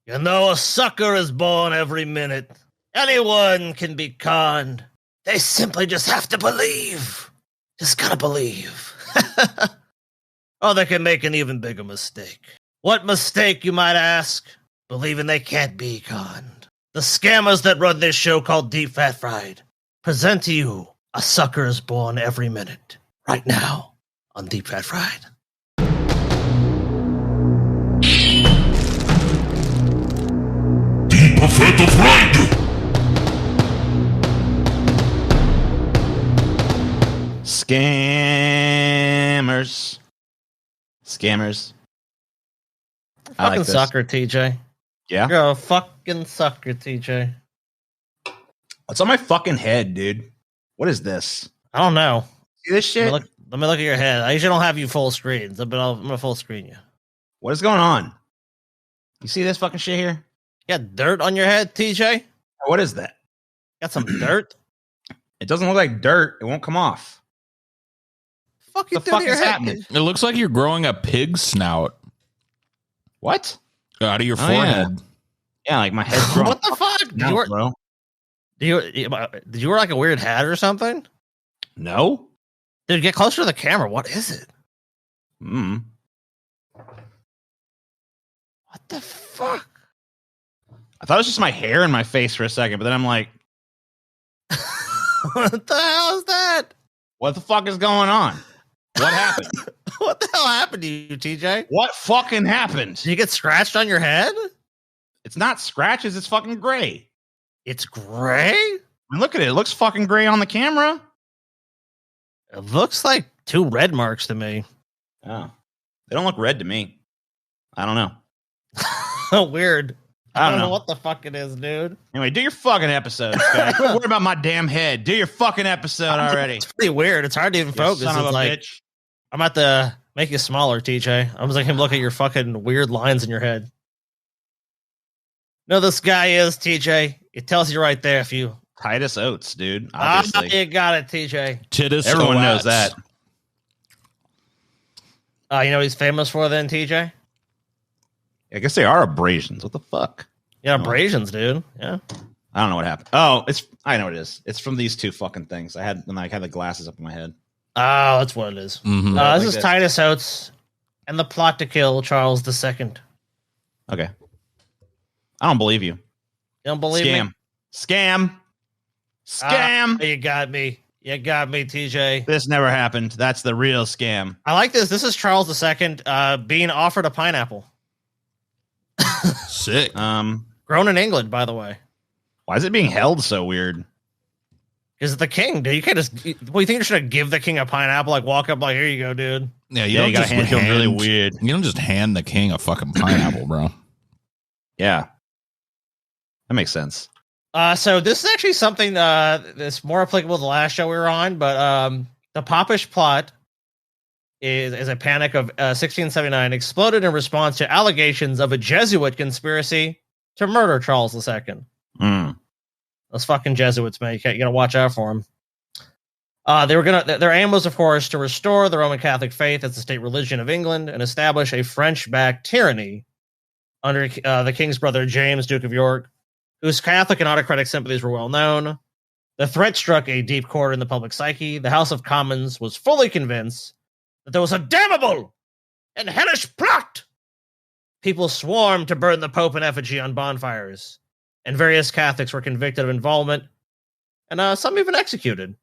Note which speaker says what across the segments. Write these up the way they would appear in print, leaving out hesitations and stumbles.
Speaker 1: You know, a sucker is born every minute. Anyone can be conned. They simply just have to believe. Just gotta believe. Or they can make an even bigger mistake. What mistake, you might ask? Believing they can't be conned. The scammers that run this show called Deep Fat Fried present to you a sucker is born every minute. Right now on Deep Fat Fried.
Speaker 2: Deep Fat Fried!
Speaker 3: Scammers. I like
Speaker 1: Fucking
Speaker 3: this.
Speaker 1: sucker, TJ.
Speaker 3: Yeah?
Speaker 1: You're a fucking sucker, TJ.
Speaker 3: What's on my fucking head, dude? What is this?
Speaker 1: I don't know.
Speaker 3: See this shit?
Speaker 1: Let me look at your head. I usually don't have you full screen, but I'm gonna full screen you.
Speaker 3: What is going on? You see this fucking shit here?
Speaker 1: You got dirt on your head, TJ?
Speaker 3: What is that?
Speaker 1: Got some dirt?
Speaker 3: It doesn't look like dirt. It won't come off.
Speaker 1: Fuck you
Speaker 3: The fuck
Speaker 1: your
Speaker 3: is
Speaker 1: head?
Speaker 3: happening?
Speaker 4: It looks like you're growing a pig snout
Speaker 3: What?
Speaker 4: out of your
Speaker 3: Oh,
Speaker 4: forehead.
Speaker 3: Yeah, like my head's growing.
Speaker 1: What the fuck? Did
Speaker 3: No,
Speaker 1: you, wear,
Speaker 3: bro.
Speaker 1: did you wear like a weird hat or something?
Speaker 3: No?
Speaker 1: Dude, get closer to the camera. What is it?
Speaker 3: Mm.
Speaker 1: What the fuck?
Speaker 3: I thought it was just my hair in my face for a second, but then I'm like,
Speaker 1: What the hell is that?
Speaker 3: what the fuck is going on? What happened?
Speaker 1: What the hell happened to you, TJ?
Speaker 3: What fucking happened?
Speaker 1: Did you get scratched on your head?
Speaker 3: It's not scratches, it's fucking gray.
Speaker 1: It's gray?
Speaker 3: I mean, look at it. It looks fucking gray on the camera.
Speaker 1: It looks like two red marks to me.
Speaker 3: Oh. They don't look red to me. I don't know.
Speaker 1: Weird.
Speaker 3: I don't know.
Speaker 1: what the fuck it is, dude.
Speaker 3: Anyway, do your fucking episode, Scott. Quit worrying about my damn head. Do your fucking episode already.
Speaker 1: It's pretty weird. It's hard to even
Speaker 3: You
Speaker 1: focus.
Speaker 3: son of
Speaker 1: It's
Speaker 3: a
Speaker 1: like
Speaker 3: bitch.
Speaker 1: I'm about to make you smaller, TJ. I was like him look at your fucking weird lines in your head. No, this guy is TJ. It tells you right there if you.
Speaker 3: Titus Oates, dude. Obviously.
Speaker 1: You got it, TJ.
Speaker 4: Titus
Speaker 3: Everyone knows
Speaker 4: Oates.
Speaker 3: that.
Speaker 1: You know what he's famous for then, TJ?
Speaker 3: I guess they are abrasions. What the fuck?
Speaker 1: Yeah,
Speaker 3: Oh.
Speaker 1: abrasions, dude. Yeah.
Speaker 3: I don't know what happened. Oh, I know what it is. It's from these two fucking things. I had when I had the glasses up in my head.
Speaker 1: Oh, that's what it is.
Speaker 4: Mhm.
Speaker 1: This
Speaker 3: Like
Speaker 1: is
Speaker 3: this.
Speaker 1: Titus Oates and the plot to kill Charles II.
Speaker 3: Okay. I don't believe you.
Speaker 1: You don't believe
Speaker 3: Scam.
Speaker 1: me?
Speaker 3: Scam. Scam.
Speaker 1: You got me. You got me, TJ.
Speaker 3: This never happened. That's the real scam.
Speaker 1: I like this. This is Charles II being offered a pineapple.
Speaker 4: Sick.
Speaker 1: Grown in England, by the way.
Speaker 3: Why is it being held so weird?
Speaker 1: Is the king, dude? You can't just. Well, you think you should give the king a pineapple? Like walk up, like here you go, dude.
Speaker 4: Yeah,
Speaker 3: Yeah, you gotta hand him really weird.
Speaker 4: You don't just hand the king a fucking pineapple, bro.
Speaker 3: Yeah. That makes sense.
Speaker 1: So this is actually something that's more applicable to the last show we were on, but the Popish plot is a panic of 1679 exploded in response to allegations of a Jesuit conspiracy to murder Charles II.
Speaker 3: Mm.
Speaker 1: Those fucking Jesuits, man. You gotta watch out for them. Their aim was, of course, to restore the Roman Catholic faith as the state religion of England and establish a French-backed tyranny under the king's brother James, Duke of York, whose Catholic and autocratic sympathies were well known. The threat struck a deep chord in the public psyche. The House of Commons was fully convinced that there was a damnable and hellish plot. People swarmed to burn the Pope in effigy on bonfires, and various Catholics were convicted of involvement, and some even executed.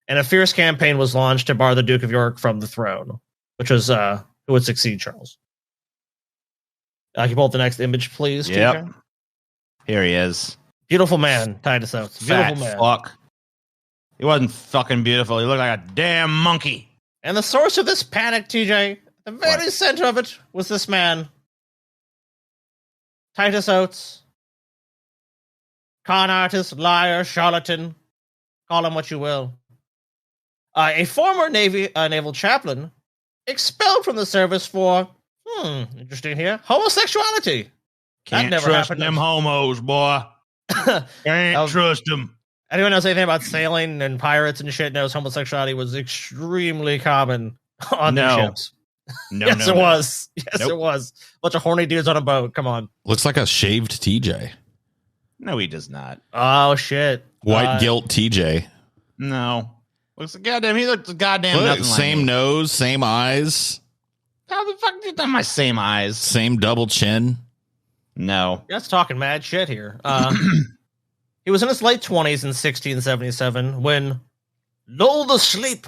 Speaker 1: And a fierce campaign was launched to bar the Duke of York from the throne, which was who would succeed Charles. Can you pull up the next image, please?
Speaker 3: Yep.
Speaker 1: TJ?
Speaker 3: Here he is.
Speaker 1: Beautiful man, Titus Oates.
Speaker 3: Fat
Speaker 1: Beautiful man.
Speaker 3: fuck. He wasn't fucking beautiful. He looked like a damn monkey.
Speaker 1: And the source of this panic, TJ, the very
Speaker 3: What?
Speaker 1: center of it was this man, Titus Oates. Con artist, liar, charlatan, call him what you will. A former naval chaplain expelled from the service for, interesting here, homosexuality.
Speaker 3: Can't
Speaker 1: never
Speaker 3: trust
Speaker 1: happened.
Speaker 3: them homos, boy. Can't trust them.
Speaker 1: Anyone knows anything about sailing and pirates and shit knows homosexuality was extremely common on the
Speaker 3: No.
Speaker 1: ships.
Speaker 3: No,
Speaker 1: Yes,
Speaker 3: no,
Speaker 1: it
Speaker 3: no.
Speaker 1: was. Yes,
Speaker 3: Nope.
Speaker 1: it was. Bunch of horny dudes on a boat. Come on.
Speaker 4: Looks like a shaved TJ.
Speaker 3: No, he does not.
Speaker 1: Oh shit.
Speaker 4: White guilt TJ.
Speaker 3: No. Looks goddamn. He looks goddamn
Speaker 4: Look,
Speaker 3: nothing like
Speaker 4: same
Speaker 3: me.
Speaker 4: nose, same eyes,
Speaker 3: How the fuck did that? My same eyes.
Speaker 4: same double chin.
Speaker 3: No.
Speaker 1: That's talking mad shit here. He was in his late 20s in 1677 when, lulled asleep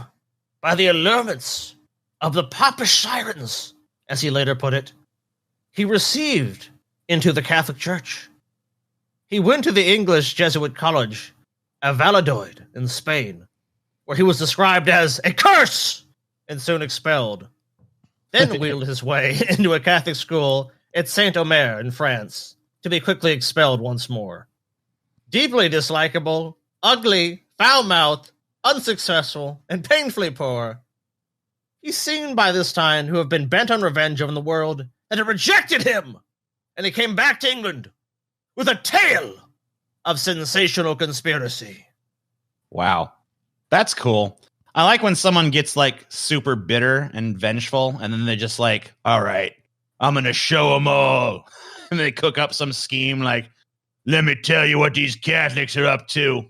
Speaker 1: by the allurements of the popish sirens, as he later put it, he received into the Catholic Church. He went to the English Jesuit college, at Valladolid in Spain, where he was described as a curse and soon expelled. Then wheeled his way into a Catholic school at Saint-Omer in France, to be quickly expelled once more. Deeply dislikable, ugly, foul-mouthed, unsuccessful, and painfully poor, he's seen by this time to have been bent on revenge on the world that had rejected him, and he came back to England with a tale of sensational conspiracy.
Speaker 3: Wow. That's cool. I like when someone gets like super bitter and vengeful, and then they're just like, all right, I'm going to show them all. And they cook up some scheme like, let me tell you what these Catholics are up to.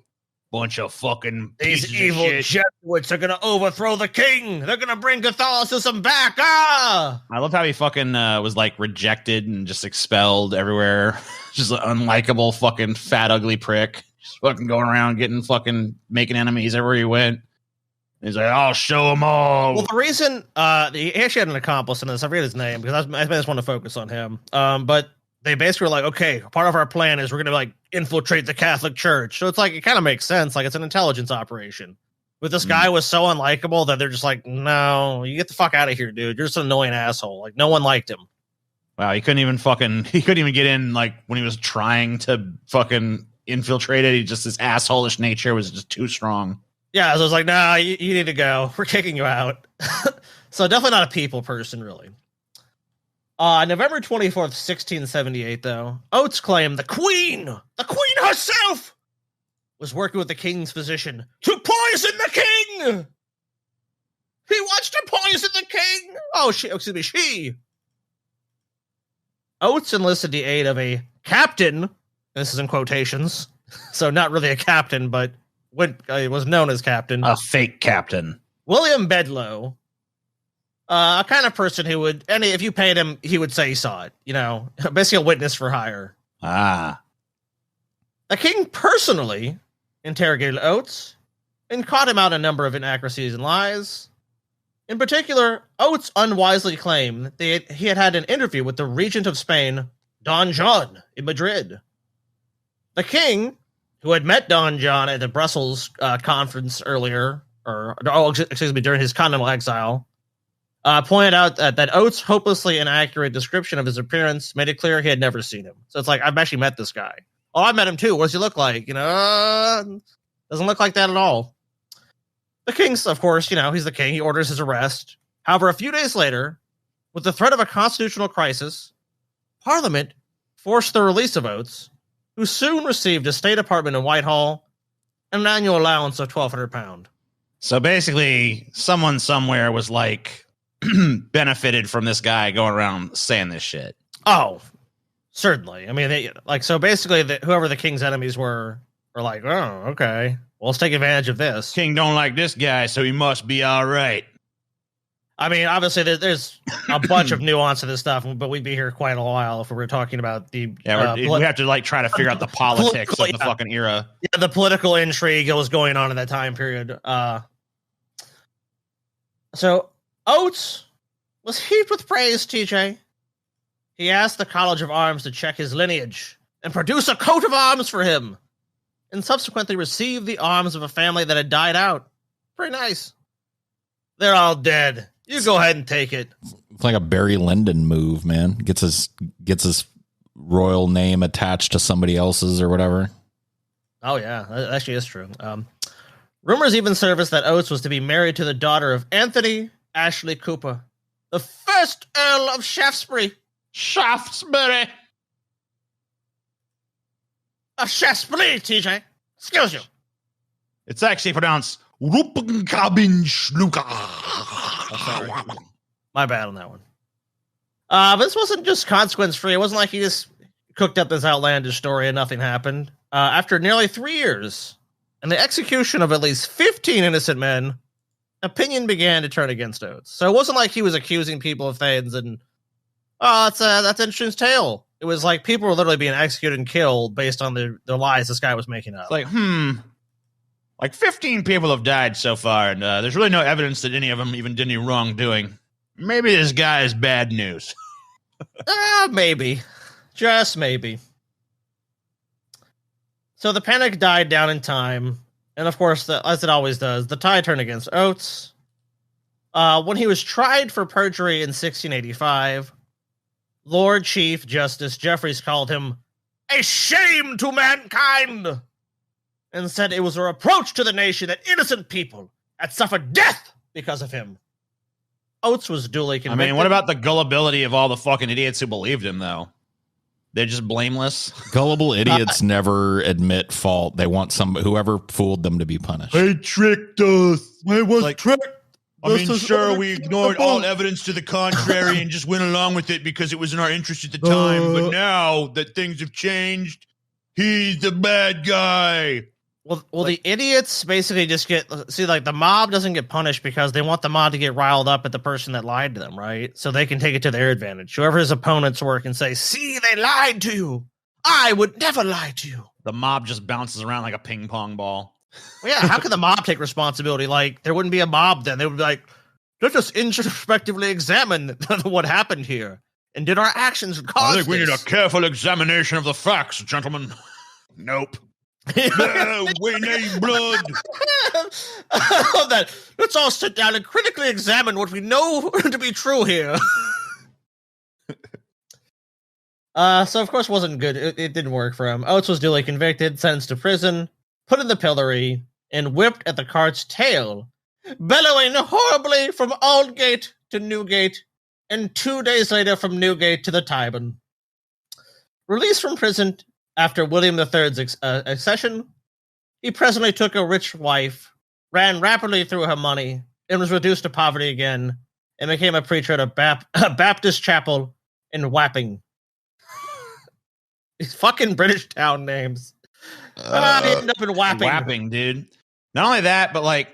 Speaker 3: Bunch of fucking
Speaker 1: These evil Jesuits are going to overthrow the king. They're going to bring Catholicism back. Ah!
Speaker 3: I love how he fucking was like rejected and just expelled everywhere. Just an unlikable fucking fat, ugly prick. Just fucking going around getting making enemies everywhere he went. He's like, I'll show them all.
Speaker 1: Well, the reason he actually had an accomplice in this, I forget his name because I just want to focus on him. But they basically were like, okay, part of our plan is we're going to like infiltrate the Catholic Church. So it's like, it kind of makes sense. Like it's an intelligence operation. But this guy was so unlikable that they're just like, no, you get the fuck out of here, dude. You're just an annoying asshole. Like no one liked him.
Speaker 3: Wow, he couldn't even get in like when he was trying to fucking infiltrate it. His assholeish nature was just too strong.
Speaker 1: Yeah, so I was like, nah, you need to go. We're kicking you out. So definitely not a people person, really. November 24th, 1678, though, Oates claimed the Queen herself, was working with the king's physician to poison the king! He wants to poison the king! Oh, she. Oates enlisted the aid of a captain, this is in quotations, so not really a captain, but was known as captain.
Speaker 3: A fake captain.
Speaker 1: William Bedloe, a kind of person who would, and if you paid him, he would say he saw it. You know, basically a witness for hire.
Speaker 3: Ah.
Speaker 1: The king personally interrogated Oates and caught him out a number of inaccuracies and lies. In particular, Oates unwisely claimed that he had had an interview with the regent of Spain, Don John, in Madrid. The king, who had met Don John at the Brussels conference earlier, during his continental exile, pointed out that Oates' hopelessly inaccurate description of his appearance made it clear he had never seen him. So it's like, I've actually met this guy. Oh, I met him too. What does he look like? Doesn't look like that at all. The king's, of course, he's the king. He orders his arrest. However, a few days later, with the threat of a constitutional crisis, Parliament forced the release of Oates, who soon received a state apartment in Whitehall and an annual allowance of £1,200.
Speaker 3: So basically, someone somewhere was like benefited from this guy going around saying this shit.
Speaker 1: Oh, certainly. I mean, so basically, whoever the king's enemies were like, oh, okay, well, let's take advantage of this.
Speaker 3: King don't like this guy, so he must be all right.
Speaker 1: I mean, obviously, there's a bunch of nuance to this stuff, but we'd be here quite a while if we were talking about the...
Speaker 3: we have to like try to figure out the politics of the fucking era.
Speaker 1: Yeah, the political intrigue that was going on in that time period. So, Oates was heaped with praise, TJ. He asked the College of Arms to check his lineage and produce a coat of arms for him, and subsequently received the arms of a family that had died out. Pretty nice. They're all dead. You go ahead and take it.
Speaker 4: It's like a Barry Lyndon move, man. Gets his royal name attached to somebody else's or whatever.
Speaker 1: Oh, yeah. That actually is true. Rumors even surfaced that Oates was to be married to the daughter of Anthony Ashley Cooper, the first Earl of Shaftesbury.
Speaker 3: Shaftesbury!
Speaker 1: Shaftesbury, TJ. Excuse you.
Speaker 3: It's actually pronounced Rupenkabinschluka.
Speaker 1: Oh, sorry. My bad on that one. But this wasn't just consequence-free. It wasn't like he just cooked up this outlandish story and nothing happened. After nearly 3 years and the execution of at least 15 innocent men, opinion began to turn against Oates. So it wasn't like he was accusing people of things and, that's an interesting tale. It was like people were literally being executed and killed based on the lies this guy was making up.
Speaker 3: It's like, like 15 people have died so far, and there's really no evidence that any of them even did any wrongdoing. Maybe this guy is bad news.
Speaker 1: Maybe. Just maybe. So the panic died down in time, and of course, as it always does, the tide turned against Oates. When he was tried for perjury in 1685, Lord Chief Justice Jeffreys called him a shame to mankind and said it was a reproach to the nation that innocent people had suffered death because of him. Oates was duly convicted.
Speaker 3: I mean, what about the gullibility of all the fucking idiots who believed him, though? They're just blameless.
Speaker 4: Gullible idiots never admit fault. They want whoever fooled them to be punished.
Speaker 3: They tricked us.
Speaker 1: I was tricked.
Speaker 3: I mean, sure, we ignored all evidence to the contrary and just went along with it because it was in our interest at the time. But now that things have changed, he's the bad guy.
Speaker 1: Well, the idiots basically just like the mob doesn't get punished because they want the mob to get riled up at the person that lied to them, right? So they can take it to their advantage. Whoever his opponents were can say, see, they lied to you. I would never lie to you.
Speaker 3: The mob just bounces around like a ping pong ball.
Speaker 1: Well, yeah, how can the mob take responsibility? Like, there wouldn't be a mob then. They would be like, let us introspectively examine what happened here. And did our actions cause
Speaker 3: I think we need a careful examination of the facts, gentlemen. Nope. We need blood.
Speaker 1: I love that. Let's all sit down and critically examine what we know to be true here. So of course it wasn't good. It didn't work for him. Oates was duly convicted, sentenced to prison, put in the pillory, and whipped at the cart's tail, bellowing horribly from Aldgate to Newgate, and 2 days later from Newgate to the Tyburn. Released from prison after William III's accession, he presently took a rich wife, ran rapidly through her money, and was reduced to poverty again, and became a preacher at a Baptist chapel in Wapping. These fucking British town names. He ended up in Wapping.
Speaker 3: Wapping, dude. Not only that, but like,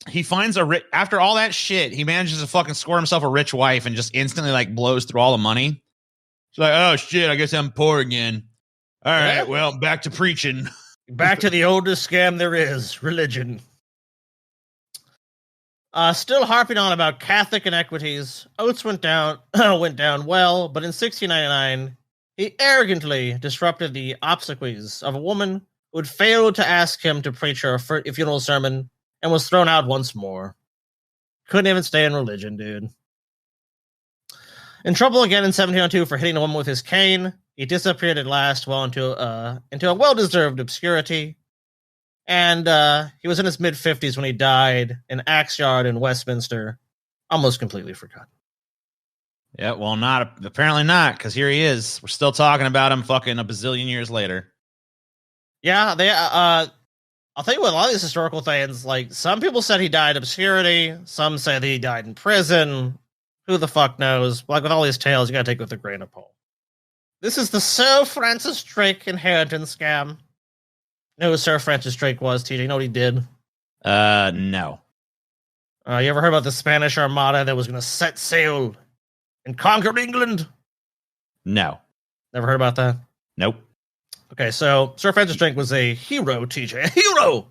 Speaker 3: he finds after all that shit, he manages to fucking score himself a rich wife and just instantly like blows through all the money. She's like, oh shit, I guess I'm poor again. All right, well, back to preaching.
Speaker 1: Back to the oldest scam there is, religion. Still harping on about Catholic inequities, Oates went down well, but in 1699, he arrogantly disrupted the obsequies of a woman who had failed to ask him to preach her a funeral sermon and was thrown out once more. Couldn't even stay in religion, dude. In trouble again in 1702 for hitting a woman with his cane, he disappeared at last well into a well-deserved obscurity. And he was in his mid-50s when he died in Axe Yard in Westminster, almost completely forgotten.
Speaker 3: Yeah, well, apparently not, because here he is. We're still talking about him fucking a bazillion years later.
Speaker 1: Yeah, I'll tell you what, a lot of these historical things, like, some people said he died in obscurity, some say that he died in prison. Who the fuck knows? Like, with all these tales, you gotta take it with a grain of salt. This is the Sir Francis Drake inheritance scam. You know who Sir Francis Drake was, TJ? You know what he did?
Speaker 3: No.
Speaker 1: You ever heard about the Spanish Armada that was gonna set sail and conquer England?
Speaker 3: No.
Speaker 1: Never heard about that?
Speaker 3: Nope.
Speaker 1: Okay, so Sir Francis Drake was a hero, TJ. A hero!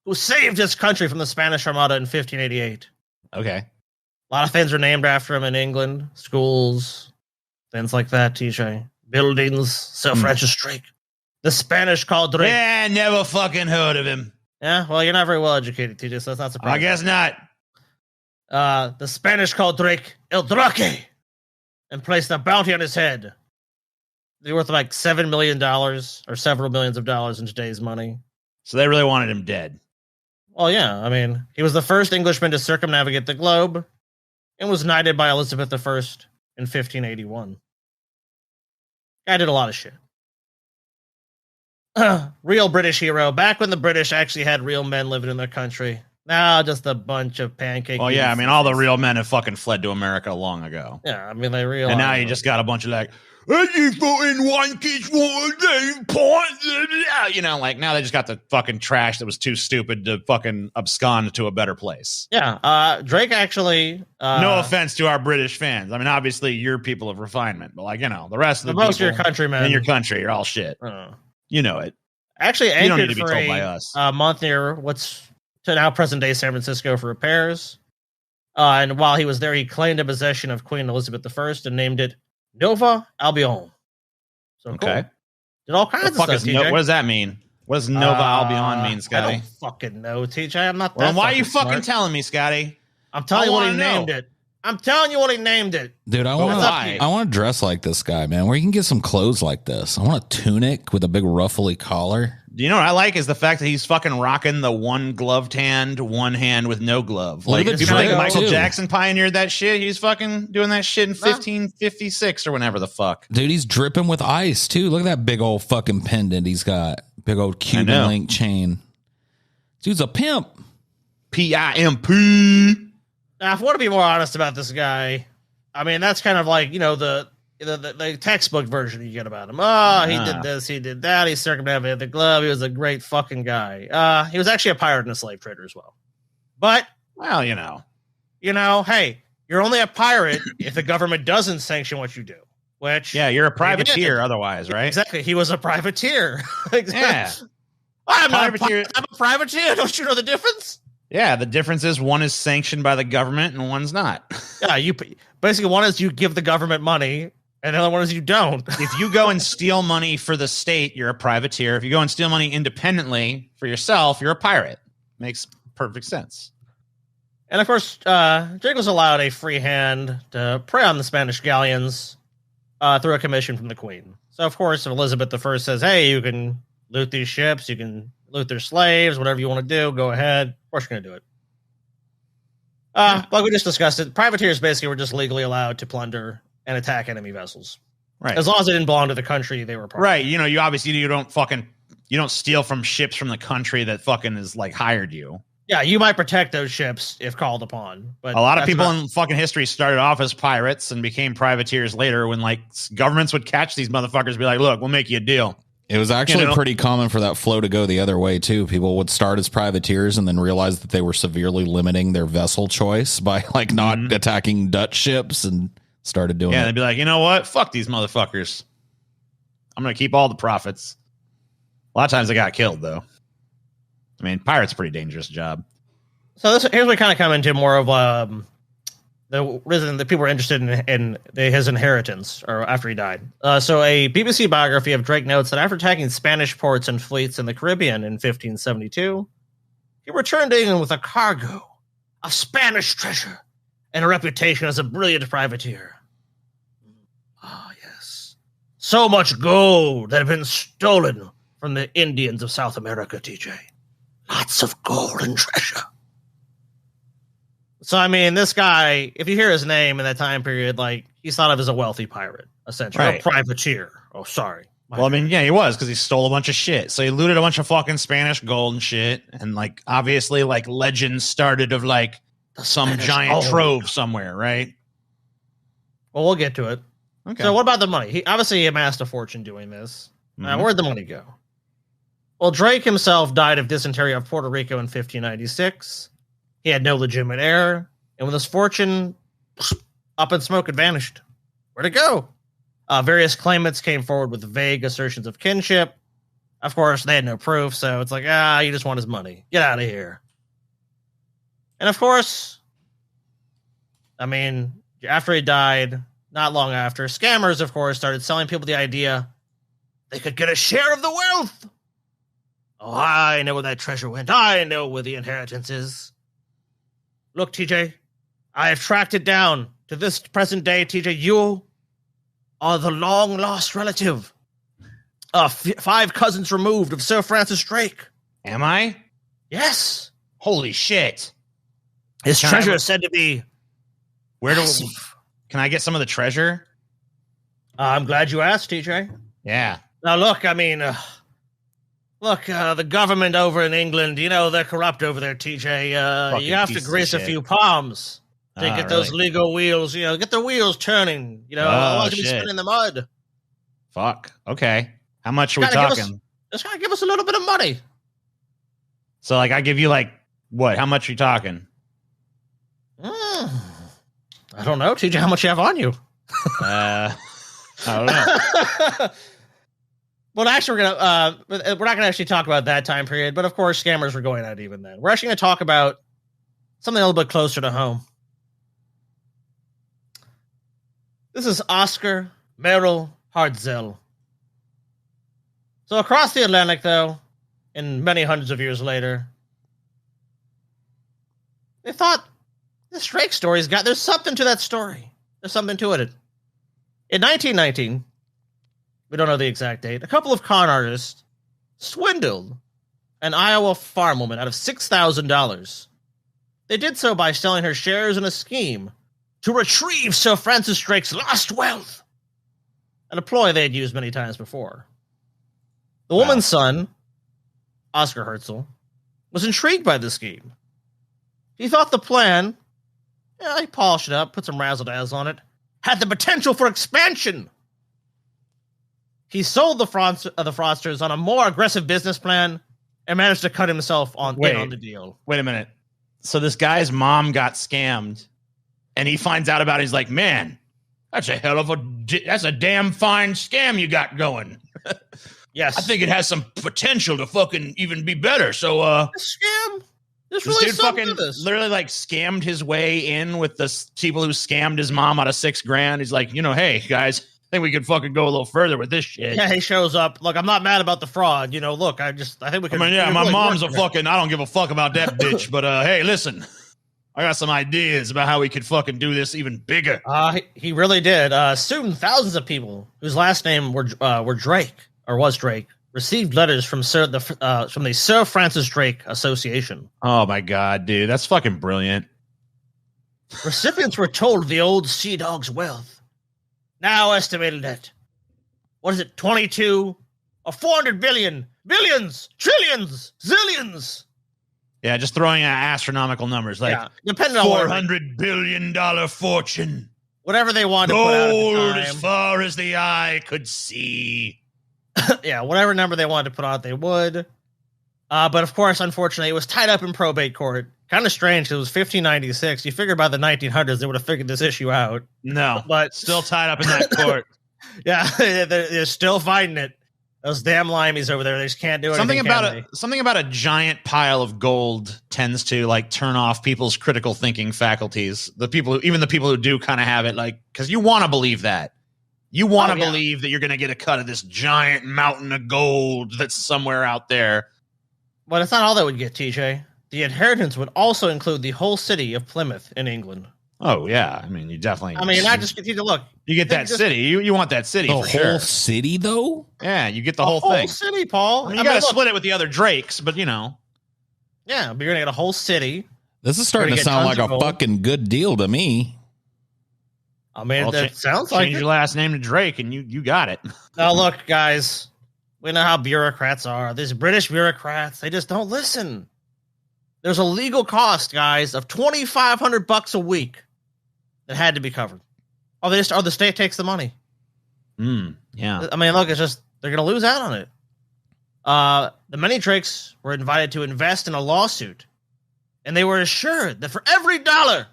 Speaker 1: Who saved his country from the Spanish Armada in 1588.
Speaker 3: Okay.
Speaker 1: A lot of things are named after him in England. Schools, things like that, TJ. Buildings, Sir Francis Drake. The Spanish called Drake.
Speaker 3: Yeah, never fucking heard of him.
Speaker 1: Yeah, well, you're not very well educated, TJ, so that's not surprising.
Speaker 3: I guess not.
Speaker 1: The Spanish called Drake El Drake and placed a bounty on his head. They're worth like $7 million or several millions of dollars in today's money.
Speaker 3: So they really wanted him dead.
Speaker 1: Well, yeah, I mean, he was the first Englishman to circumnavigate the globe and was knighted by Elizabeth I in 1581. Guy did a lot of shit. Real British hero. Back when the British actually had real men living in their country. No, just a bunch of pancake.
Speaker 3: Well, yeah, I mean, all the real men have fucking fled to America long ago.
Speaker 1: Yeah, I mean, they realize.
Speaker 3: And now you just got a bunch of like, you put in one kiss, one day, point. You know, like now they just got the fucking trash that was too stupid to fucking abscond to a better place.
Speaker 1: Yeah, Drake actually.
Speaker 3: No offense to our British fans. I mean, obviously you're people of refinement, but like, you know, the rest of the
Speaker 1: most of
Speaker 3: people
Speaker 1: your countrymen
Speaker 3: in your country are all shit. You know it.
Speaker 1: Actually,
Speaker 3: you don't need
Speaker 1: anchored
Speaker 3: to be
Speaker 1: for
Speaker 3: told by us.
Speaker 1: a month near what's to now present day San Francisco for repairs. And while he was there, he claimed a possession of Queen Elizabeth I and named it Nova Albion. So
Speaker 3: okay.
Speaker 1: Cool. Did all kinds of stuff.
Speaker 3: What does that mean? What does Nova Albion mean, Scotty?
Speaker 1: I don't fucking know, TJ. I'm not that.
Speaker 3: Well, why are you
Speaker 1: smart.
Speaker 3: fucking telling me, Scotty?
Speaker 1: I'm telling you what he named it. I'm telling you what he named it.
Speaker 4: Dude, I want to dress like this guy, man. Where you can get some clothes like this. I want a tunic with a big ruffly collar.
Speaker 3: Do you know what I like is the fact that he's fucking rocking the one gloved hand, one hand with no glove.
Speaker 4: Like,
Speaker 3: people think Michael Jackson pioneered that shit. He's fucking doing that shit in 1556 or whenever the fuck.
Speaker 4: Dude, he's dripping with ice too. Look at that big old fucking pendant he's got. Big old Cuban link chain. Dude's a pimp.
Speaker 3: P-I-M-P.
Speaker 1: Now, if I want to be more honest about this guy, I mean, that's kind of like, you know, the textbook version you get about him. Oh, he did this, he did that, he circumnavigated the glove, he was a great fucking guy. He was actually a pirate and a slave trader as well. But,
Speaker 3: well, you know,
Speaker 1: hey, you're only a pirate if the government doesn't sanction what you do. Which,
Speaker 3: yeah, you're a privateer otherwise, right?
Speaker 1: Exactly. He was a privateer.
Speaker 3: Exactly. Yeah.
Speaker 1: I'm a privateer. Don't you know the difference?
Speaker 3: Yeah, the difference is one is sanctioned by the government and one's not.
Speaker 1: Yeah, you basically one is you give the government money, and the other one is you don't.
Speaker 3: If you go and steal money for the state, you're a privateer. If you go and steal money independently for yourself, you're a pirate. Makes perfect sense.
Speaker 1: And of course, Drake was allowed a free hand to prey on the Spanish galleons through a commission from the Queen. So of course, if Elizabeth I says, "Hey, you can loot these ships, you can loot their slaves, whatever you want to do, go ahead." Of course, you're going to do it. Like we just discussed it, privateers basically were just legally allowed to plunder and attack enemy vessels,
Speaker 3: right?
Speaker 1: As long as they didn't belong to the country they were part
Speaker 3: right. Of. You know, you obviously you don't steal from ships from the country that fucking is like hired you.
Speaker 1: Yeah, you might protect those ships if called upon, but
Speaker 3: a lot of people in fucking history started off as pirates and became privateers later when like governments would catch these motherfuckers and be like, "Look, we'll make you a deal."
Speaker 4: It was actually pretty common for that flow to go the other way, too. People would start as privateers and then realize that they were severely limiting their vessel choice by like not attacking Dutch ships and started doing it.
Speaker 3: Yeah, they'd be like, you know what? Fuck these motherfuckers. I'm going to keep all the profits. A lot of times they got killed, though. I mean, pirate's a pretty dangerous job.
Speaker 1: So here's where we kind of come into more of the reason that people were interested in his inheritance or after he died. So a BBC biography of Drake notes that after attacking Spanish ports and fleets in the Caribbean in 1572, he returned to England with a cargo of Spanish treasure and a reputation as a brilliant privateer. Ah, yes. So much gold that had been stolen from the Indians of South America, TJ. Lots of gold and treasure. So, I mean, this guy, if you hear his name in that time period, like, he's thought of as a wealthy pirate, essentially. Right. A privateer. Oh, sorry.
Speaker 3: Well, I mean, yeah, he was, because he stole a bunch of shit. So he looted a bunch of fucking Spanish gold and shit. And, like, obviously, like, legends started of, like, some Spanish giant trove somewhere, right?
Speaker 1: Well, we'll get to it. Okay. So what about the money? He obviously amassed a fortune doing this. Where'd the money go? Well, Drake himself died of dysentery of Puerto Rico in 1596. He had no legitimate heir, and with his fortune up in smoke, it vanished. Where'd it go? Various claimants came forward with vague assertions of kinship. Of course, they had no proof, so it's like, you just want his money. Get out of here. And of course, I mean, after he died, not long after, scammers, of course, started selling people the idea they could get a share of the wealth. Oh, I know where that treasure went. I know where the inheritance is. Look, TJ, I have tracked it down to this present day, TJ. You are the long-lost relative. 5 cousins removed of Sir Francis Drake.
Speaker 3: Am I?
Speaker 1: Yes.
Speaker 3: Holy shit.
Speaker 1: His treasure is said to be
Speaker 3: Can I get some of the treasure?
Speaker 1: I'm glad you asked, TJ.
Speaker 3: Yeah.
Speaker 1: Now, look, I mean, Look, the government over in England, they're corrupt over there, TJ. You have to
Speaker 3: piece of
Speaker 1: grease a
Speaker 3: shit.
Speaker 1: few palms to get those
Speaker 3: Really?
Speaker 1: legal wheels, get the wheels turning. Otherwise you'll be spinning in the mud.
Speaker 3: Fuck. Okay. How much are we
Speaker 1: Gotta give us-
Speaker 3: talking?
Speaker 1: Just gotta give us a little bit of money.
Speaker 3: So, like, I give you, like, what? How much are you talking?
Speaker 1: I don't know, TJ. How much you have on you?
Speaker 3: I don't know.
Speaker 1: Well, actually, we're not gonna actually talk about that time period. But of course, scammers were going out even then. We're actually gonna talk about something a little bit closer to home. This is Oscar Merrill Hartzell. So across the Atlantic, though, and many hundreds of years later, they thought this Drake story's there's something to that story. There's something to it. In 1919, we don't know the exact date, a couple of con artists swindled an Iowa farm woman out of $6,000. They did so by selling her shares in a scheme to retrieve Sir Francis Drake's lost wealth, an ploy they had used many times before. The woman's son, Oscar Herzl, was intrigued by the scheme. He thought the plan, he polished it up, put some razzle-dazzle on it, had the potential for expansion. He sold the fraudsters on a more aggressive business plan and managed to cut himself in on the deal.
Speaker 3: Wait a minute. So this guy's mom got scammed, and he finds out about it. He's like, man, that's a damn fine scam you got going.
Speaker 1: Yes.
Speaker 3: I think it has some potential to fucking even be better. So,
Speaker 1: this scam? There's
Speaker 3: this
Speaker 1: really
Speaker 3: dude
Speaker 1: something
Speaker 3: fucking
Speaker 1: to this.
Speaker 3: literally like scammed his way in with the people who scammed his mom out of $6,000. He's like, hey guys, I think we could fucking go a little further with this shit.
Speaker 1: Yeah, he shows up. Look, I'm not mad about the fraud. Look, I think we can.
Speaker 3: My mom's a fucking, I don't give a fuck about that bitch. But hey, listen, I got some ideas about how we could fucking do this even bigger.
Speaker 1: He really did. Soon, thousands of people whose last name were Drake or was Drake received letters from the Sir Francis Drake Association.
Speaker 3: Oh my god, dude, that's fucking brilliant.
Speaker 1: Recipients were told the old sea dog's wealth, now estimated at 22 or 400 billion, billions, trillions, zillions.
Speaker 3: Yeah, just throwing out astronomical numbers like
Speaker 1: depending on
Speaker 3: $400 billion fortune,
Speaker 1: whatever they wanted to put out at the
Speaker 3: gold
Speaker 1: time.
Speaker 3: as far as the eye could see.
Speaker 1: Yeah, whatever number they wanted to put out, they would. But of course, unfortunately, it was tied up in probate court. Kind of strange. It was 1596. You figure by the 1900s, they would have figured this issue out.
Speaker 3: No,
Speaker 1: but
Speaker 3: still tied up in that court.
Speaker 1: Yeah, they're still fighting it. Those damn limeys over there, they just can't do anything.
Speaker 3: Something about a giant pile of gold tends to like turn off people's critical thinking faculties. Even the people who do kind of have it, like, because you want to believe that. You want to believe that you're going to get a cut of this giant mountain of gold that's somewhere out there.
Speaker 1: But it's not all that would get, TJ. The inheritance would also include the whole city of Plymouth in England.
Speaker 3: Oh, yeah. I mean, you definitely...
Speaker 1: I just continue to look.
Speaker 3: You get that city. You want that city for sure.
Speaker 4: The whole city, though?
Speaker 3: Yeah, you get the whole thing.
Speaker 1: The whole city, Paul.
Speaker 3: You got to split it with the other Drakes, but
Speaker 1: Yeah, but you're going to get a whole city.
Speaker 4: This is starting to sound like a fucking good deal to me.
Speaker 1: I mean, that sounds like
Speaker 3: change your last name to Drake, and you got it.
Speaker 1: Now, look, guys, we know how bureaucrats are. These British bureaucrats, they just don't listen. There's a legal cost, guys, of $2,500 a week that had to be covered. The state takes the money.
Speaker 3: Yeah.
Speaker 1: I mean, look, it's just they're going to lose out on it. The many Drakes were invited to invest in a lawsuit, and they were assured that for every dollar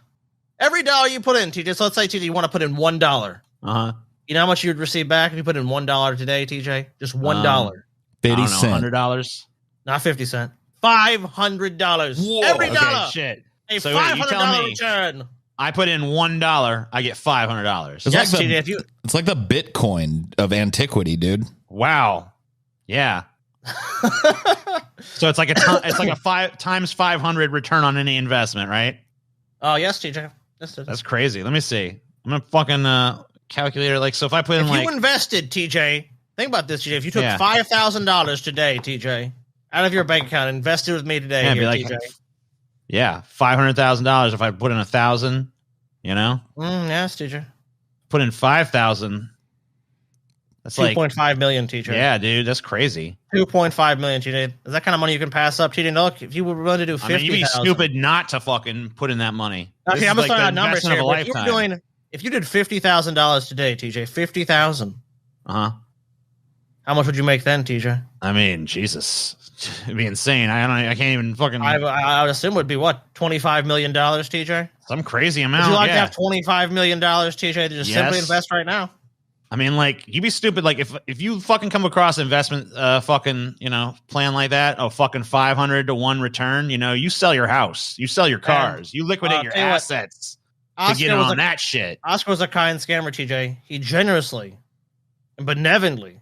Speaker 1: you put in, TJ, so let's say, TJ, you want to put in $1.
Speaker 3: Uh-huh.
Speaker 1: You know how much you would receive back if you put in $1 today, TJ? Just $1.
Speaker 4: 50 cents.
Speaker 3: $100?
Speaker 1: Not 50 cents. $500.
Speaker 3: Whoa,
Speaker 1: every dollar.
Speaker 3: Okay, shit.
Speaker 1: A
Speaker 3: so
Speaker 1: $500 return.
Speaker 3: I put in $1, I get $500.
Speaker 1: Yes, TJ,
Speaker 4: it's like the Bitcoin of antiquity, dude.
Speaker 3: Wow. Yeah. So it's like a 5 times 500 return on any investment, right?
Speaker 1: Oh, yes, TJ. Yes,
Speaker 3: that's crazy. Let me see. I'm gonna fucking calculator. Like, so if I put in,
Speaker 1: if you invested, TJ, think about this, TJ. If you took $5,000 today, TJ, out of your bank account, and invested with me today, here, like, TJ.
Speaker 3: Yeah, $500,000. If I put in 1,000, you know.
Speaker 1: Yes, TJ.
Speaker 3: Put in 5,000. That's like
Speaker 1: 2.5 million, TJ.
Speaker 3: Yeah, dude, that's crazy.
Speaker 1: 2.5 million, TJ. Is that kind of money you can pass up, TJ? No, look, if you were willing to do 50,000.
Speaker 3: You'd be stupid not to fucking put in that money.
Speaker 1: Okay, I'm just talking about numbers here.
Speaker 3: If
Speaker 1: if you did $50,000 today, TJ, 50,000.
Speaker 3: How
Speaker 1: much would you make then, TJ?
Speaker 3: I mean, Jesus, it'd be insane. I can't even fucking.
Speaker 1: I would assume it would be what, $25 million, TJ?
Speaker 3: Some crazy amount.
Speaker 1: Would you like to have $25 million, TJ, to just simply invest right now?
Speaker 3: I mean, like, you'd be stupid. Like, if you fucking come across investment, fucking, plan like that, fucking 500 to 1 return, you sell your house, you sell your cars, you liquidate your assets to get on that shit.
Speaker 1: Oscar was a kind scammer, TJ. He generously and benevolently,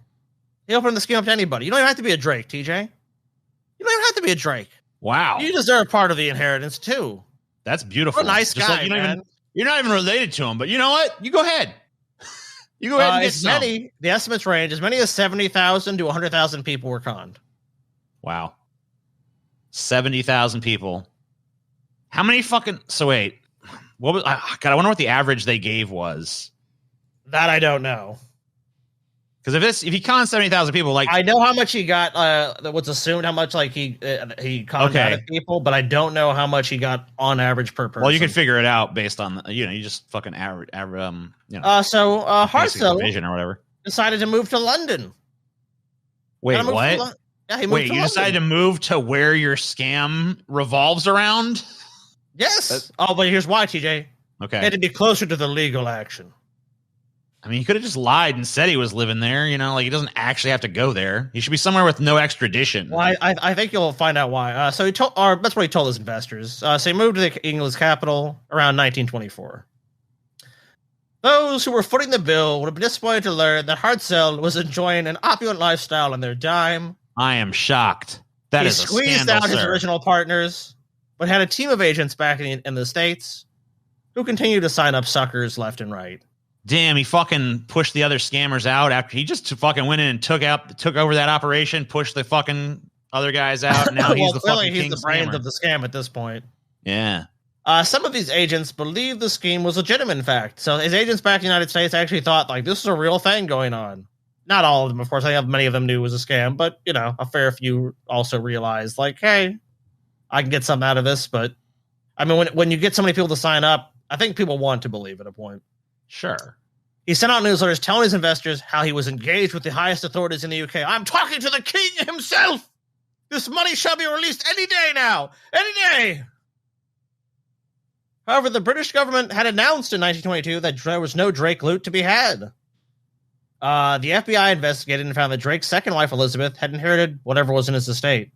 Speaker 1: he opened the scheme up to anybody. You don't even have to be a Drake, TJ. You don't even have to be a Drake.
Speaker 3: Wow.
Speaker 1: You deserve part of the inheritance, too.
Speaker 3: That's beautiful.
Speaker 1: What a nice guy, man.
Speaker 3: You're not even related to him, but you know what? You go ahead. You go ahead and get some.
Speaker 1: The estimates range as many as 70,000 to 100,000 people were conned.
Speaker 3: Wow. 70,000 people. How many fucking... So wait. What was... God, I wonder what the average they gave was.
Speaker 1: That I don't know.
Speaker 3: Because if he conned 70,000 people, like...
Speaker 1: I know how much he got, what's assumed, how much, like, he conned out of people, but I don't know how much he got on average per person.
Speaker 3: Well, you can figure it out based on, you just fucking
Speaker 1: So Hartzell
Speaker 3: vision or whatever
Speaker 1: decided to move to London.
Speaker 3: Wait, what?
Speaker 1: Yeah,
Speaker 3: Wait, you decided to move to where your scam revolves around?
Speaker 1: Yes. But here's why, TJ.
Speaker 3: Okay.
Speaker 1: He had to be closer to the legal action.
Speaker 3: I mean, he could have just lied and said he was living there. Like, he doesn't actually have to go there. He should be somewhere with no extradition.
Speaker 1: Well, I think you'll find out why. So that's what he told his investors. So he moved to England's capital around 1924. Those who were footing the bill would have been disappointed to learn that Hartzell was enjoying an opulent lifestyle on their dime.
Speaker 3: I am shocked. That is a scandal,
Speaker 1: squeezed out his original partners, but had a team of agents back in the States who continued to sign up suckers left and right.
Speaker 3: Damn, he fucking pushed the other scammers out after he just fucking went in and took over that operation, pushed the fucking other guys out. And now he's the fucking king.
Speaker 1: He's the brains of the scam at this point.
Speaker 3: Yeah.
Speaker 1: Some of these agents believed the scheme was legitimate, in fact. So his agents back in the United States actually thought, like, this is a real thing going on. Not all of them, of course. I think many of them knew it was a scam, but, a fair few also realized, like, hey, I can get something out of this. But, I mean, when you get so many people to sign up, I think people want to believe at a point.
Speaker 3: Sure.
Speaker 1: He sent out newsletters telling his investors how he was engaged with the highest authorities in the UK. I'm talking to the king himself. This money shall be released any day now. Any day. However, the British government had announced in 1922 that there was no Drake loot to be had. The FBI investigated and found that Drake's second wife, Elizabeth, had inherited whatever was in his estate.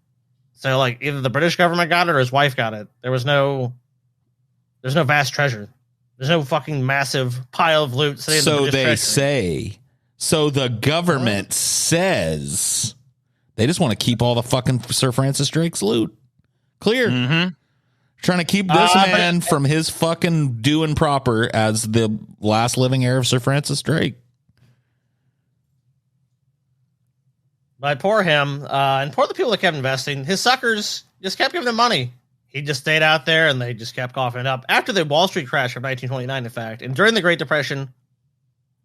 Speaker 1: So, like, either the British government got it or his wife got it. There's no vast treasure. There's no fucking massive pile of loot.
Speaker 4: So they say. So the government says they just want to keep all the fucking Sir Francis Drake's loot clear.
Speaker 3: Mm-hmm.
Speaker 4: Trying to keep this man from his fucking doing proper as the last living heir of Sir Francis Drake.
Speaker 1: But poor him, and poor the people that kept investing. His suckers just kept giving him money. He just stayed out there, and they just kept coughing it up. After the Wall Street crash of 1929, in fact, and during the Great Depression,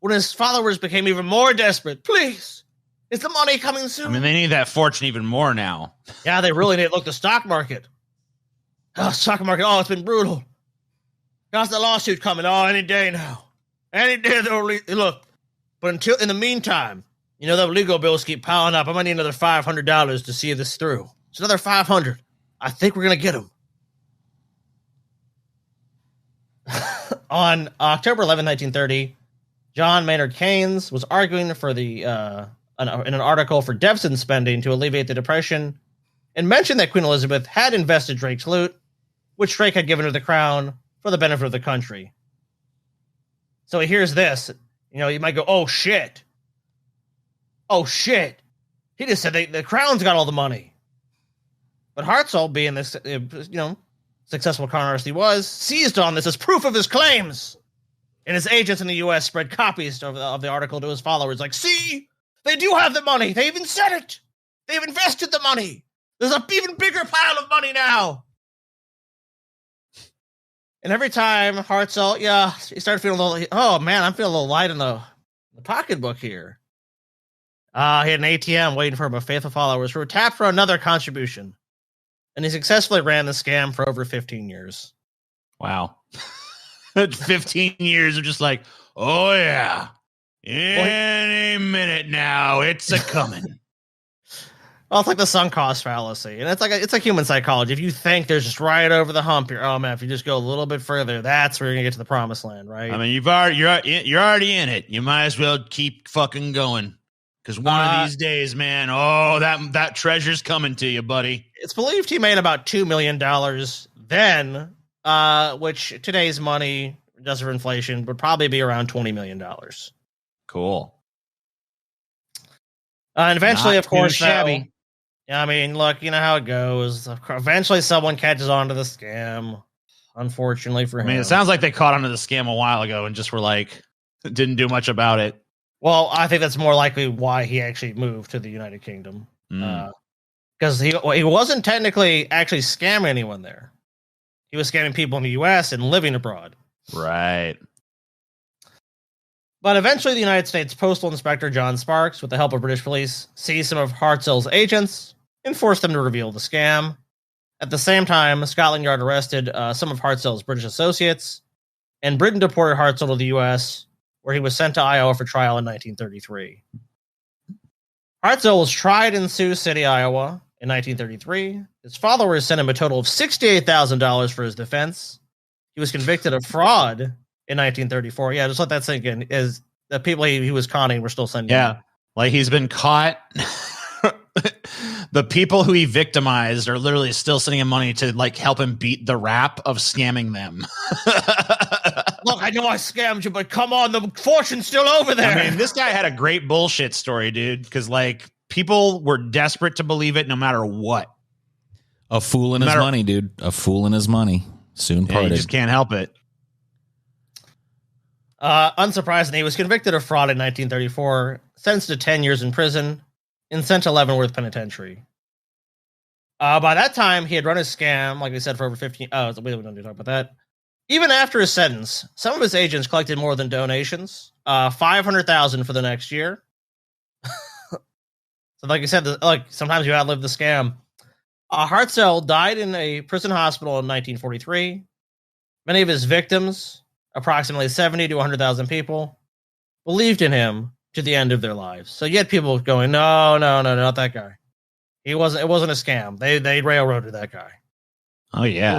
Speaker 1: when his followers became even more desperate, please, is the money coming soon?
Speaker 3: I mean, they need that fortune even more now.
Speaker 1: Yeah, they really need it. Look, the stock market. Stock market, it's been brutal. How's the lawsuit coming? Any day now. Any day they'll look. But in the meantime, the legal bills keep piling up. I might need another $500 to see this through. It's another $500. I think we're going to get them. On October 11, 1930, John Maynard Keynes was arguing for in an article for deficit spending to alleviate the Depression, and mentioned that Queen Elizabeth had invested Drake's loot, which Drake had given to the crown for the benefit of the country. So he hears this. You might go, oh, shit. Oh, shit. He just said the crown's got all the money. But Hartzell, being this, successful con artist he was, seized on this as proof of his claims. And his agents in the U.S. spread copies of the article to his followers. Like, see, they do have the money. They even said it. They've invested the money. There's an even bigger pile of money now. And every time Hartzell, he started feeling a little, oh man, I'm feeling a little light in the pocketbook here. He had an ATM waiting for him, but faithful followers who were tapped for another contribution. And he successfully ran the scam for over 15 years.
Speaker 3: Wow. 15 years of just like, oh, yeah. Any minute now, it's a coming.
Speaker 1: Well, it's like the sunk cost fallacy, and it's like human psychology. If you think there's just right over the hump, oh man, if you just go a little bit further, that's where you're gonna get to the promised land, right?
Speaker 3: I mean, you're already in it. You might as well keep fucking going, because one of these days, man, that treasure's coming to you, buddy.
Speaker 1: It's believed he made about $2 million then, which today's money, adjusted for inflation, would probably be around $20 million.
Speaker 3: Cool.
Speaker 1: And eventually,
Speaker 3: Not
Speaker 1: of course,
Speaker 3: shabby.
Speaker 1: I mean, look, you know how it goes. Eventually, someone catches on to the scam. Unfortunately for him.
Speaker 3: I mean, it sounds like they caught onto the scam a while ago and just were like, didn't do much about it.
Speaker 1: Well, I think that's more likely why he actually moved to the United Kingdom. Because he wasn't technically actually scamming anyone there. He was scamming people in the U.S. and living abroad.
Speaker 3: Right.
Speaker 1: But eventually, the United States Postal Inspector John Sparks, with the help of British police, seized some of Hartzell's agents and forced them to reveal the scam. At the same time, Scotland Yard arrested some of Hartzell's British associates, and Britain deported Hartzell to the U.S., where he was sent to Iowa for trial in 1933. Hartzell was tried in Sioux City, Iowa, in 1933. His followers sent him a total of $68,000 for his defense. He was convicted of fraud in 1934. Yeah, just let that sink in. Is the people he was conning were still sending him.
Speaker 3: Like he's been caught. The people who he victimized are literally still sending him money to like help him beat the rap of scamming them.
Speaker 1: Look, I know I scammed you, but come on, the fortune's still over there.
Speaker 3: I mean, this guy had a great bullshit story, dude, because like people were desperate to believe it no matter what.
Speaker 4: A fool in his money, dude. A fool in his money. Soon parted.
Speaker 3: You just can't help it.
Speaker 1: Unsurprisingly, he was convicted of fraud in 1934, sentenced to 10 years in prison, and sent to Leavenworth Penitentiary. By that time, he had run his scam, like we said, for over 15... Oh, we don't need to talk about that. Even after his sentence, some of his agents collected more than donations, $500,000 for the next year. So like I said, sometimes you outlive the scam. Hartzell died in a prison hospital in 1943. Many of his victims, approximately 70 to 100,000 people, believed in him to the end of their lives. So you had people going, no, not that guy. It wasn't a scam. They railroaded that guy.
Speaker 3: Oh yeah.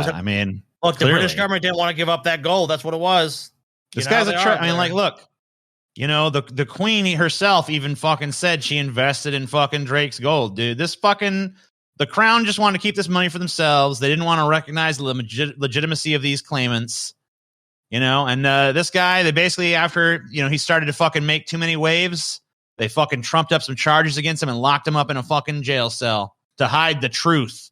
Speaker 3: Look,
Speaker 1: the British government didn't want to give up that gold. That's what it was.
Speaker 3: This guy's look, the queen herself even fucking said she invested in fucking Drake's gold, dude. The crown just wanted to keep this money for themselves. They didn't want to recognize the legitimacy of these claimants, and this guy, they basically, after, he started to fucking make too many waves, they fucking trumped up some charges against him and locked him up in a fucking jail cell to hide the truth.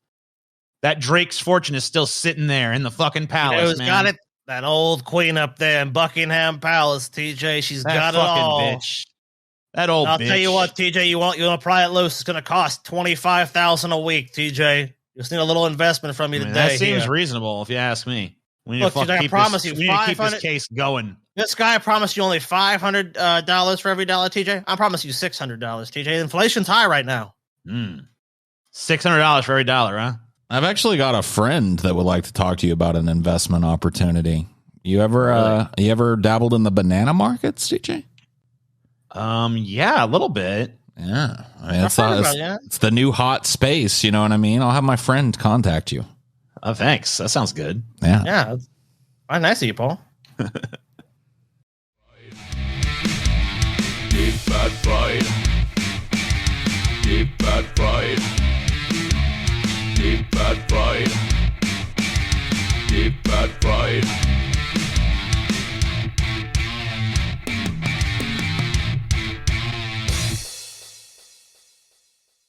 Speaker 3: That Drake's fortune is still sitting there in the fucking palace, man.
Speaker 1: Got it. That old queen up there in Buckingham Palace, TJ. She's got it all.
Speaker 3: Bitch. That old bitch.
Speaker 1: I'll tell you what, TJ. You want to pry it loose? It's going to cost $25,000 a week, TJ. Just need a little investment from you today.
Speaker 3: That seems reasonable, if you ask me. We need to keep this case going.
Speaker 1: This guy promised you only $500 for every dollar, TJ. I promise you $600, TJ. Inflation's high right now.
Speaker 3: $600 for every dollar, huh?
Speaker 4: I've actually got a friend that would like to talk to you about an investment opportunity. You ever dabbled in the banana markets, TJ?
Speaker 3: Yeah, a little bit.
Speaker 4: Yeah, I mean, it's the new hot space. You know what I mean? I'll have my friend contact you.
Speaker 3: Oh, thanks. That sounds good.
Speaker 4: Yeah.
Speaker 1: Nice of you, Paul.